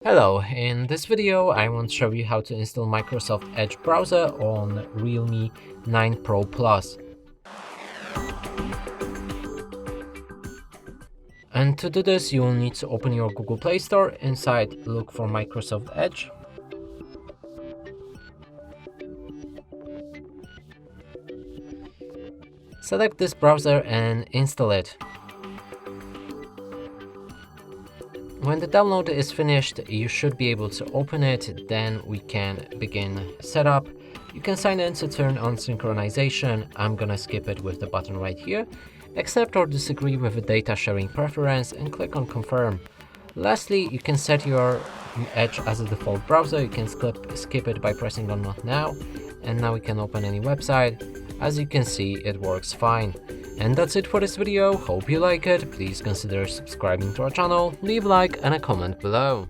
Hello, in this video I want to show you how to install Microsoft Edge browser on Realme 9 Pro Plus. And to do this you will need to open your Google Play Store. Inside look for Microsoft Edge. Select this browser and install it. When the download is finished, you should be able to open it, then we can begin setup. You can sign in to turn on synchronization. I'm gonna skip it with the button right here. Accept or disagree with the data sharing preference and click on confirm. Lastly, you can set your Edge as a default browser. You can skip it by pressing on not now. And now we can open any website. As you can see, it works fine. And that's it for this video. Hope you like it. Please consider subscribing to our channel, leave a like and a comment below.